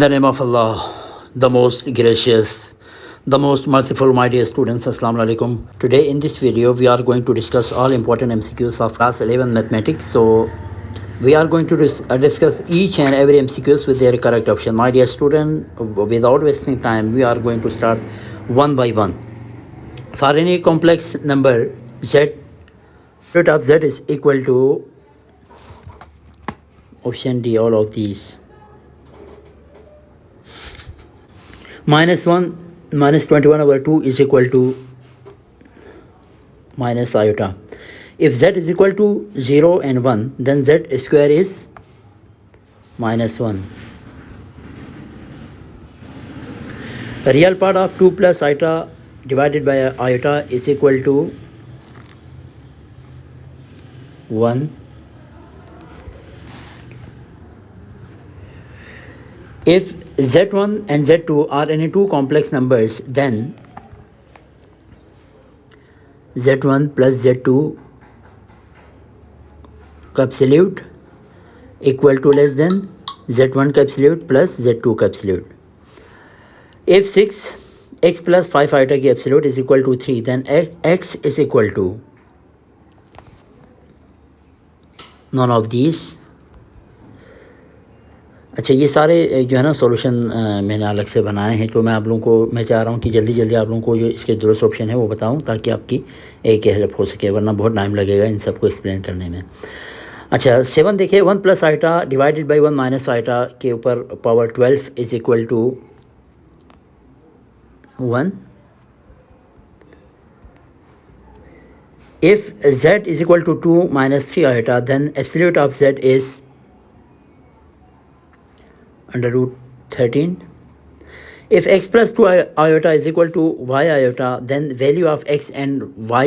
In the name of Allah, the most gracious, the most merciful, my dear students, Assalamu alaikum. Today in this video, we are going to discuss all important MCQs of class 11 mathematics. So, we are going to discuss each and every MCQs with their correct option. My dear student, without wasting time, we are going to start one by one. For any complex number, z, root of z is equal to option D, all of these. Minus 1 minus 21 over 2 is equal to minus iota. If z is equal to 0 and 1, then z square is minus 1. The real part of 2 plus iota divided by iota is equal to 1. If z1 and z2 are any two complex numbers, then z1 plus z2 का absolute equal to less than z1 का absolute plus z2 का absolute. If 6x plus 5 iota की absolute is equal to 3, then x is equal to none of these. अच्छा, ये सारे जो है ना सॉल्यूशन मैंने अलग से बनाए हैं, तो मैं आप लोगों को मैं चाह रहा हूँ कि जल्दी आप लोगों को जो इसके दुरुस्त ऑप्शन है वो बताऊँ, ताकि आपकी एक हेल्प हो सके, वरना बहुत टाइम लगेगा इन सबको एक्सप्लेन करने में. अच्छा, 7 देखिए, 1 plus eta divided by 1 minus eta के ऊपर power 12 is equal to 1. If z is equal to 2 minus 3 eta, then absolute of z is under root 13. If x plus 2 iota is equal to y iota, then value of x and y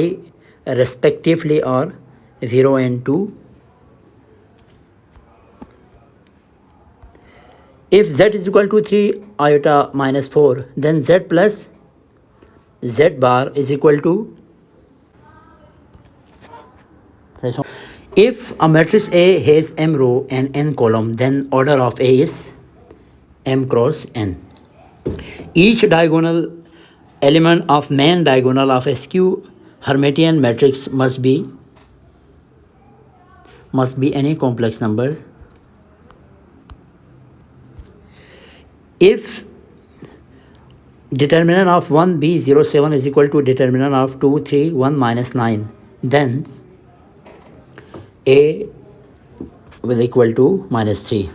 respectively are 0 and 2. If z is equal to 3 iota minus 4, then z plus z bar is equal to. If a matrix A has m row and n column, then order of A is m cross n. Each diagonal element of main diagonal of a skew Hermitian matrix must be any complex number. If determinant of 1b07 is equal to determinant of 2 3 1 minus 9, then A will equal to minus 3.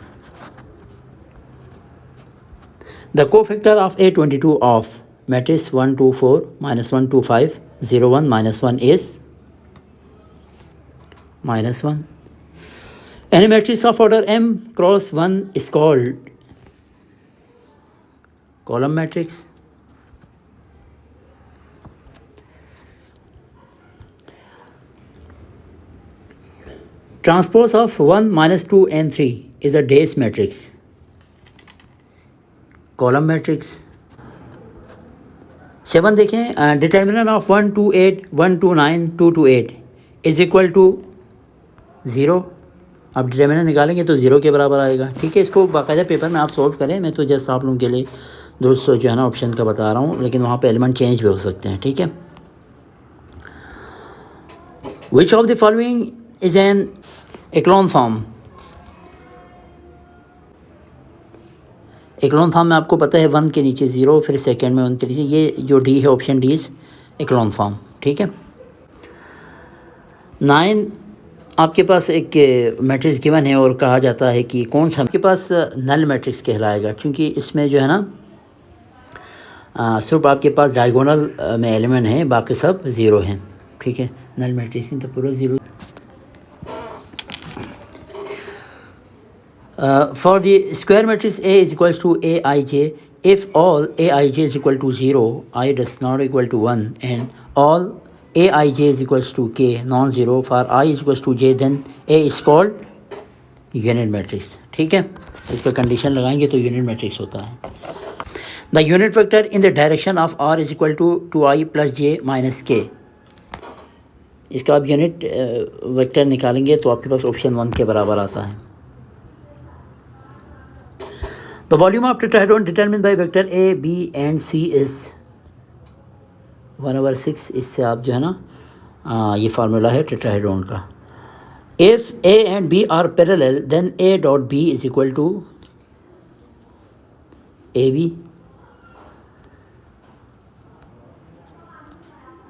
The cofactor of A22 of matrix 1 2 4 minus 1 2 5 0 1 minus 1 is minus 1. Any matrix of order m cross 1 is called column matrix. Transpose of 1 minus 2 and 3 is a Days matrix. Column matrix. 7 देखें, determinant of 1 2 8 1 2 9 2 2 8 is equal to 0. अब determinant निकालेंगे तो 0 के बराबर आएगा. ठीक है, इसको बाकायदा पेपर में आप सॉल्व करें. मैं तो जैसा आप लोगों के लिए दोस्तों जो है ना ऑप्शन का बता रहा हूँ, लेकिन वहाँ पे एलिमेंट चेंज भी हो सकते हैं. ठीक है. Which of the following is an echelon form. Echelon form में आपको पता है 1 के नीचे 0, फिर सेकेंड में 1 के नीचे, ये जो डी है ऑप्शन डी इज एक्लॉन फॉर्म. ठीक है. 9 आपके पास एक मैट्रिक्स गिवन है और कहा जाता है कि कौन सा आपके पास नल मैट्रिक्स कहलाएगा, क्योंकि इसमें जो है ना सिर्फ आपके पास डायगोनल में एलिमेंट है, बाकी सब 0 हैं. ठीक है, नल मैट्रिक्स नहीं तो पूरा 0. For the square matrix A is equals to Aij, if all Aij is equal to 0, I does not equal to 1, and all Aij is equals to K non-zero, for I is equals to J, then A is called unit matrix. ठीक है, इसका condition लगाएंगे तो unit matrix होता है. The unit vector in the direction of R is equal to 2I plus J minus K. इसका आप unit vector निकालेंगे तो आपके पास ऑप्शन 1 के बराबर आता है. The volume of tetrahedron determined by vector A, B and C is 1/6. इससे आप जो है ना ये फार्मूला है टेट्राहेड्रॉन का. If A and B are parallel, then A dot B is equal to AB.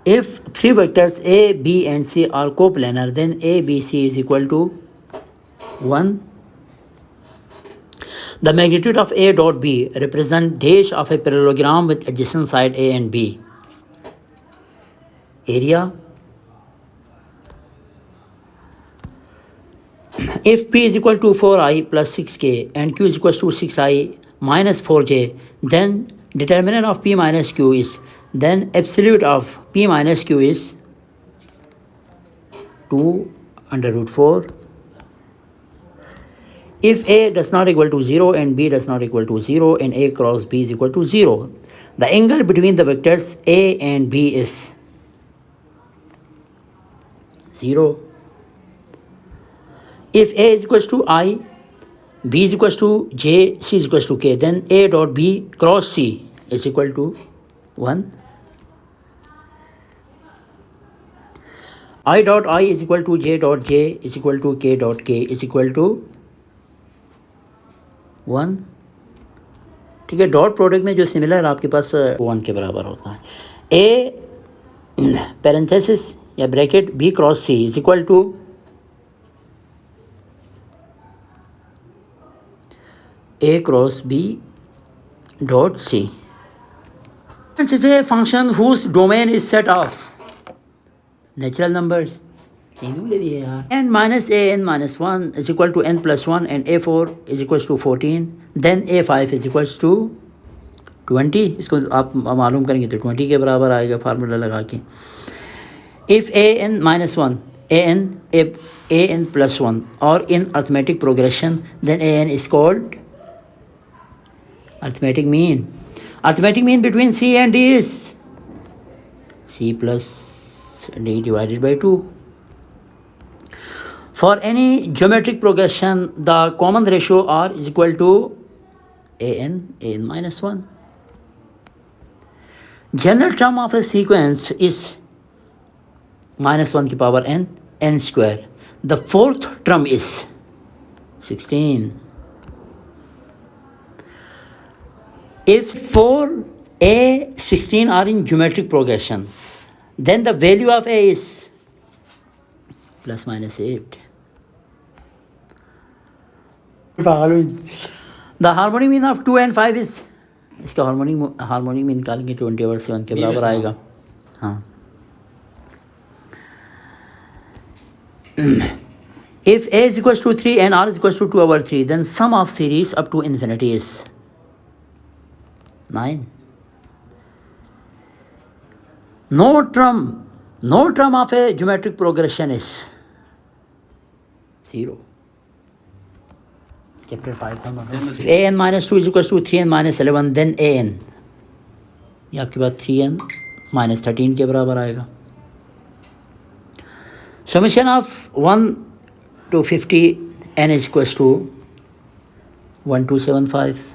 If three vectors A, B and C are coplanar, then A, B, C is equal to 1. The magnitude of A dot B represent dash of a parallelogram with adjacent side A and B. Area. If P is equal to 4I plus 6K and Q is equal to 6I minus 4J, then determinant of P minus Q is, then absolute of P minus Q is 2 under root 4. If A does not equal to 0 and B does not equal to 0 and A cross B is equal to 0, the angle between the vectors A and B is 0. If A is equal to I, B is equal to J, C is equal to K, then A dot B cross C is equal to 1. I dot I is equal to J dot J is equal to K dot K is equal to 1. ठीक है. Dot product में जो similar आपके पास 1 के बराबर होता है. A parenthesis या bracket B cross C is equal to A cross B dot C. This is a function whose domain is set of natural numbers. N minus A n minus 1 is equal to n plus 1 and A4 is equal to 14. Then A5 is equal to 20. इसको आप मालूम करेंगे तो 20 के बराबर आएगा formula लगा के. If an minus 1, an plus 1 or in arithmetic progression, then an is called arithmetic mean. Arithmetic mean between C and D is C plus D divided by 2. For any geometric progression, the common ratio R is equal to an minus 1. General term of a sequence is minus 1 की power n square. The fourth term is 16. If 4A 16 are in geometric progression, then the value of A is plus minus 8. The harmonic mean of 2 and 5 is, इसका harmonic mean निकालेंगे 20/7 के बराबर आएगा. हाँ. If A is equals to 3 and R is equals to 2/3, then sum of series up to infinity is 9. No term of a geometric progression is 0. Chapter 5 का मतलब. If an minus 2 is equals to 3n minus 11, then an ये आपके पास 3n minus 13 के बराबर आएगा. Summation of 1 to 50 n is equals to 1275.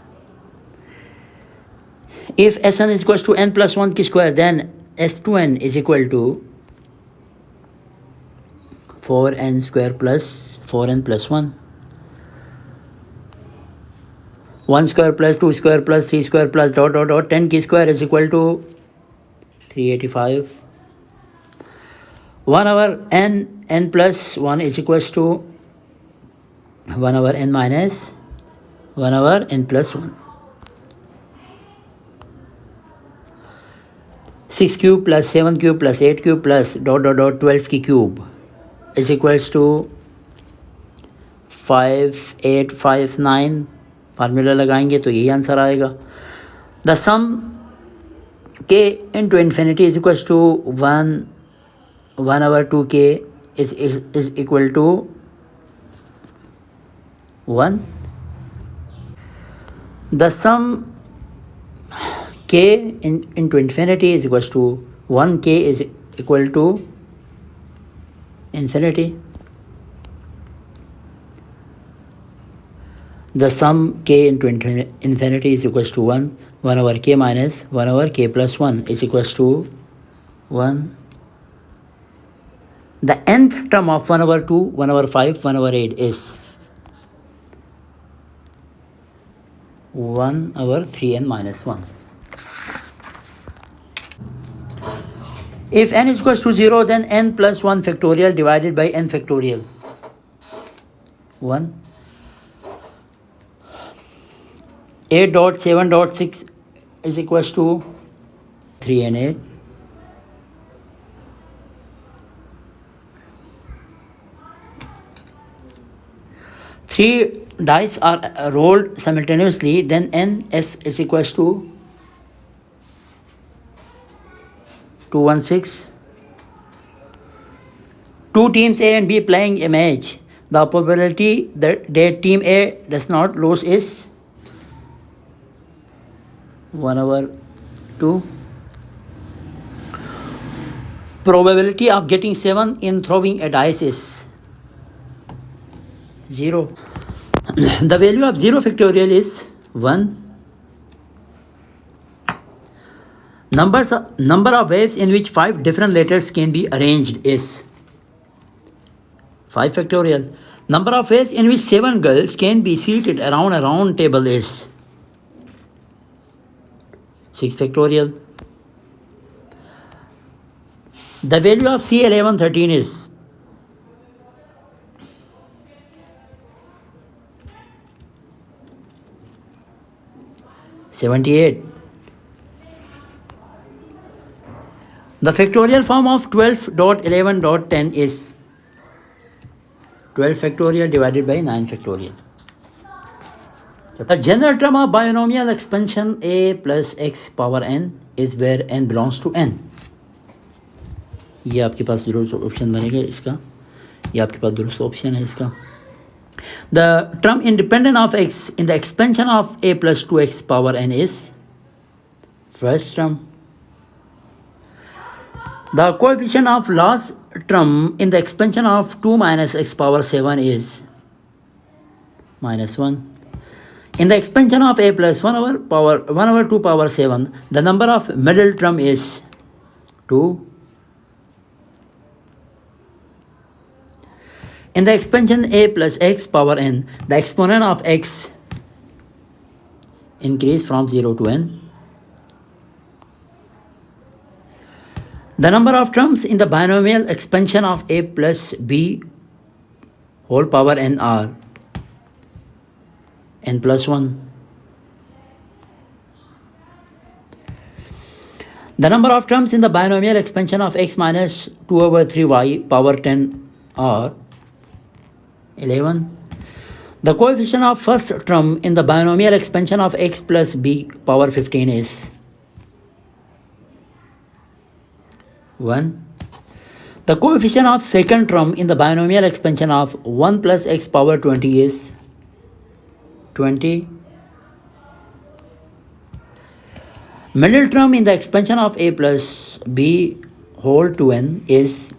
If Sn is equals to n plus 1 की square, then S2n is equal to 4n square plus 4n plus 1. 1 square plus 2 square plus 3 square plus dot 10 की square is equal to 385. 1 over n plus 1 is equals to 1 over n minus 1 over n plus 1. 6 cube plus 7 cube plus 8 cube plus dot 12 की cube is equals to 5859. Formula लगाएंगे तो यही answer आएगा. The sum k into infinity is equals to 1 over 2k is equal to 1. The sum k into infinity is equals to 1k is equal to infinity. the sum k into infinity is equals to 1, 1 over k minus 1 over k plus 1 is equals to 1. The nth term of 1 over 2, 1 over 5, 1 over 8 is 1 over 3n minus 1. If n is equals to 0, then n plus 1 factorial divided by n factorial. 1. 8.7.6 is equals to 3 and 8. 3 dice are rolled simultaneously, then ns is equals to 216. 2 teams A and B playing a match. The probability that team A does not lose is 1 over 2. Probability of getting 7 in throwing a dice is 0. The value of 0 factorial is 1. Number of waves in which 5 different letters can be arranged is 5 factorial. Number of ways in which 7 girls can be seated around a round table is 6 factorial. The value of C1113 is 78. The factorial form of 12.11.10 is 12 factorial divided by 9 factorial. The general term of binomial expansion a plus x power n is where n belongs to n. ये आपके पास दुरुस्त option बनेगा इसका, ये आपके पास दुरुस्त option है इसका. The term independent of x in the expansion of a plus 2x power n is first term. The coefficient of last term in the expansion of 2 minus x power 7 is minus 1. In the expansion of a plus 1 over 2 power 7, the number of middle term is 2. In the expansion a plus x power n, the exponent of x increase from 0 to n. The number of terms in the binomial expansion of a plus b whole power n are n plus 1. The number of terms in the binomial expansion of x minus 2 over 3y power 10 are 11. The coefficient of first term in the binomial expansion of x plus b power 15 is 1. The coefficient of second term in the binomial expansion of 1 plus x power 20 is 20. Middle term in the expansion of a plus b whole to n is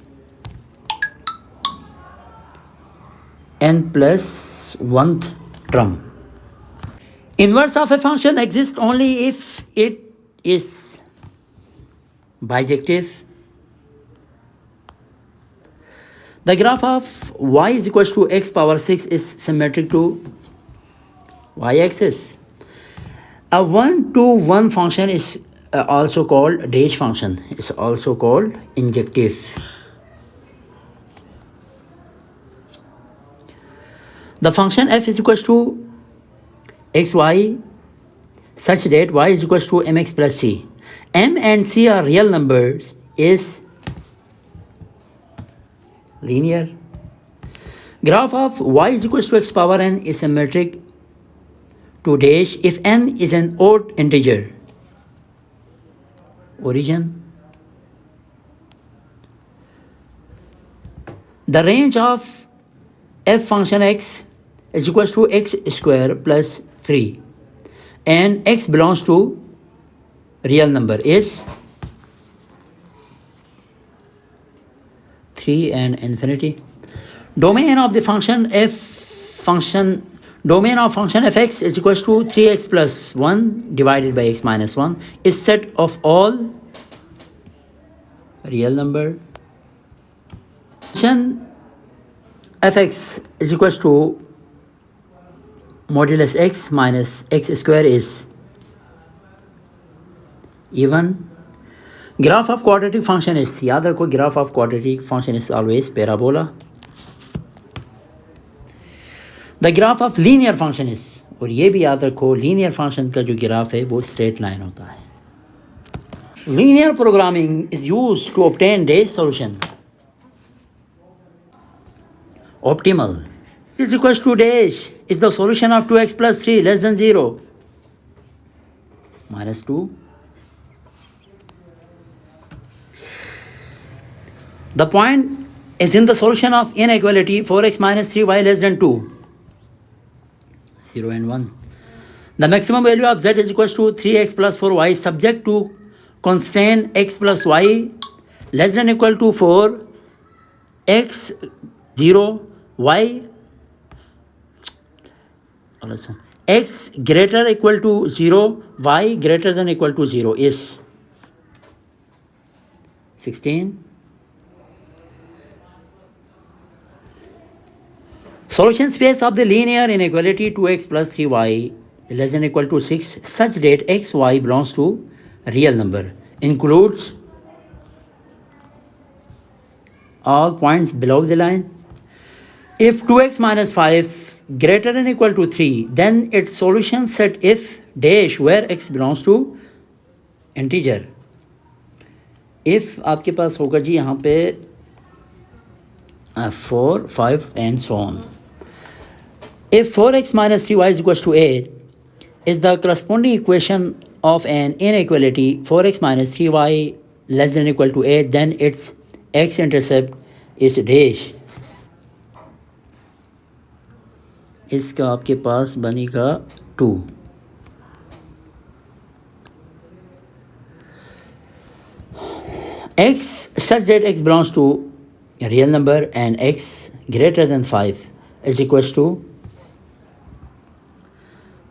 n plus 1th term. Inverse of a function exists only if it is bijective. The graph of y is equals to x power 6 is symmetric to y-axis. A 1-to-1 function is also called dash function. It's also called injective. The function f is equals to xy such that y is equals to mx plus c. M and c are real numbers is linear. Graph of y is equals to x power n is symmetric to dash if n is an odd integer. Origin. The range of f function x is equals to x square plus 3 and x belongs to real number is 3 and infinity. Domain of the function f function Domain of function fx is equals to 3x plus 1 divided by x minus 1 is set of all real number. Function fx is equals to modulus x minus x square is even. Graph of quadratic function is, याद रखो, graph of quadratic function is always parabola. The graph of linear function is, और ये भी याद रखो, linear function का जो graph है वो straight line होता है. Linear programming is used to obtain Dash solution. Optimal is equals to Dash is the solution of 2x plus 3 less than 0 minus 2. The point is in the solution of inequality 4x minus 3y less than 2. 0 and 1. The maximum value of z is equals to 3x plus 4y subject to constraint x plus y less than equal to 4, x 0, y x greater equal to 0, y greater than equal to 0 is 16. Solution space of the linear inequality 2x plus 3y less than equal to 6 such that x, y belongs to real number includes all points below the line. If 2x minus 5 greater than equal to 3, then its solution set if dash where x belongs to integer. If आपके पास होगा जी यहाँ पे 4, 5 and so on. If 4x minus 3y is equals to 8 is the corresponding equation of an inequality 4x minus 3y less than equal to 8, then its x-intercept is dash. इसका आपके पास बनेगा 2. X such that x belongs to a real number and x greater than 5 is equals to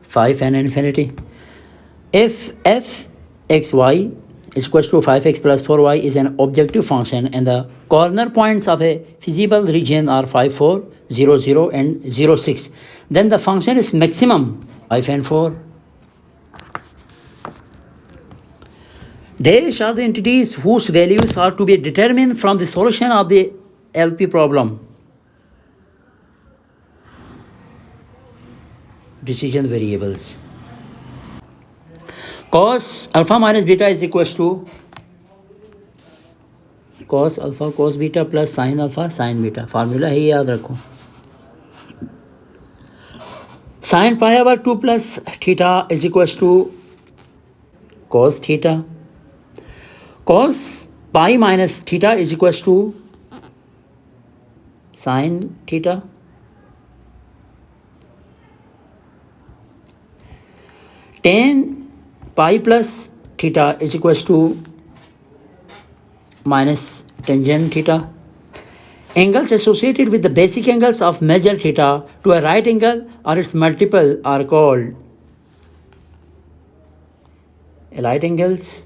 5 and infinity. If f x y is equals to 5x plus 4y is an objective function and the corner points of a feasible region are 5, 4, 0, 0 and 0, 6, then the function is maximum 5 and 4. Dash are the entities whose values are to be determined from the solution of the LP problem. Decision variables. Cos alpha minus beta is equals to cos alpha cos beta plus sin alpha sin beta. Formula है, याद रखो. Sin pi over 2 plus theta is equals to cos theta. Cos pi minus theta is equals to sin theta. Tan pi plus theta is equals to minus tangent theta. Angles associated with the basic angles of measure theta to a right angle or its multiple are called right angles.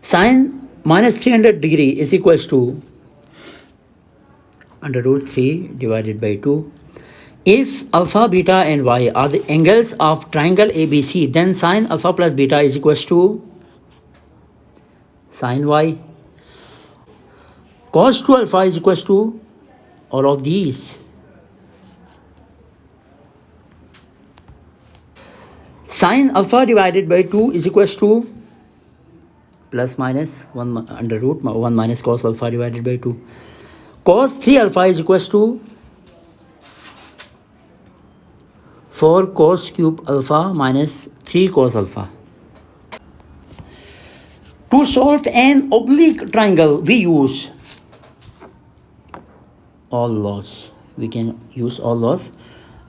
Sin minus 300 degree is equals to under root 3 divided by 2. If alpha, beta and y are the angles of triangle ABC, then sin alpha plus beta is equals to sin y. Cos 2 alpha is equals to all of these. Sin alpha divided by 2 is equals to plus minus 1 under root 1 minus cos alpha divided by 2. Cos 3 alpha is equals to 4 cos cube alpha minus 3 cos alpha. To solve an oblique triangle, we use all laws. We can use all laws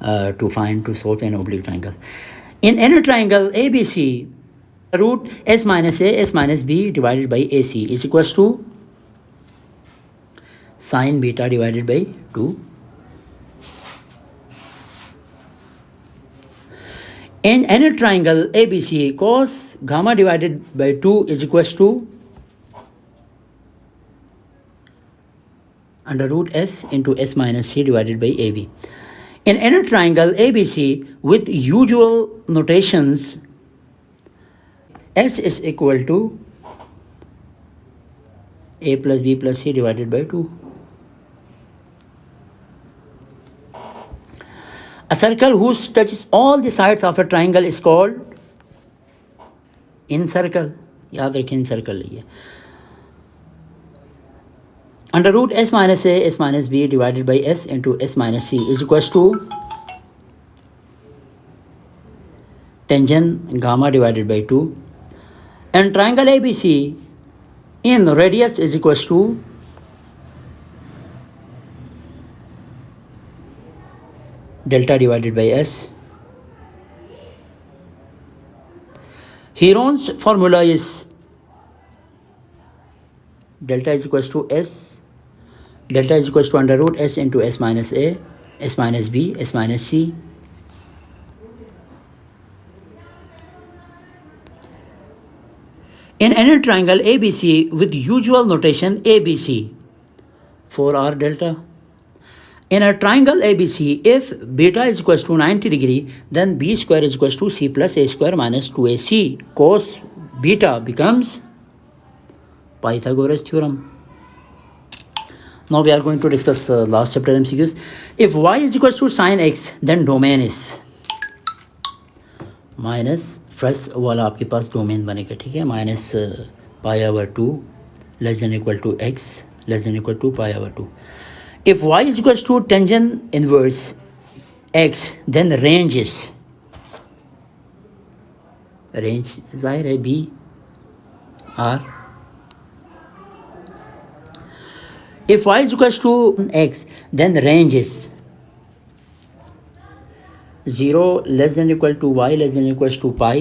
to solve an oblique triangle. In any triangle ABC, root s minus a s minus b divided by ac is equals to sine beta divided by 2. In any triangle ABC, cos gamma divided by 2 is equals to under root S into S minus C divided by AB. In any triangle ABC with usual notations, S is equal to A plus B plus C divided by 2. A circle whose touches all the sides of a triangle is called incircle. याद रखें incircle है. Under root S minus A, S minus B divided by S into S minus C is equals to tangent gamma divided by 2. And triangle ABC in radius is equals to delta divided by S. Heron's formula is delta is equals to S. Delta is equals to under root S into S minus A, S minus B, S minus C. In any triangle ABC with usual notation ABC, 4R delta. In a triangle ABC, if beta is equals to 90 degree, then B square is equals to C plus A square minus 2AC. Cos beta becomes Pythagoras theorem. Now we are going to discuss last chapter MCQs. If y is equals to sin x, then domain is minus first वाला आपके पास domain बनेगा, ठीक है, minus pi over 2 less than equal to x less than equal to pi over 2. If y is equals to tangent inverse x, then range is range जाहिर है be R. If y is equals to x, then range is 0 less than equal to y less than equals to pi,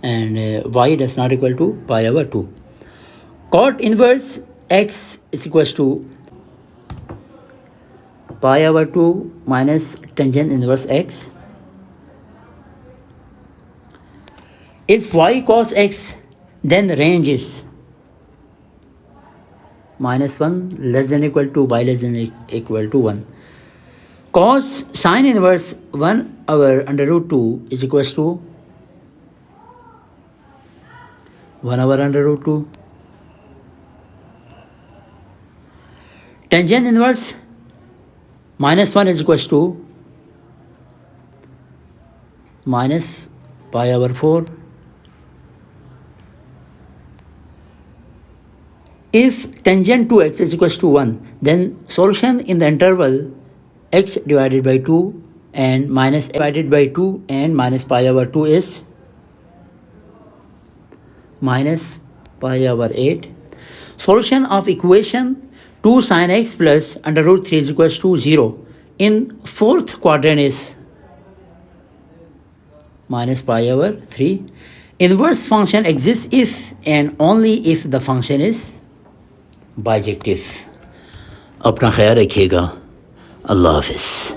and y does not equal to pi over 2. Cot inverse x is equals to pi over 2 minus tangent inverse x. If y cos x, then range is minus 1 less than equal to y less than equal to 1. Cos sin inverse 1 over under root 2 is equals to 1 over under root 2. Tangent inverse minus 1 is equals to minus pi over 4. If tangent to x is equals to 1, then solution in the interval x divided by 2 and minus divided by 2 and minus pi over 2 is minus pi over 8. Solution of equation 2 sin x plus under root 3 is equals to 0 in fourth quadrant is minus pi over 3. Inverse function exists if and only if the function is bijective. अपना ख्याल रखिएगा. Allah Hafiz.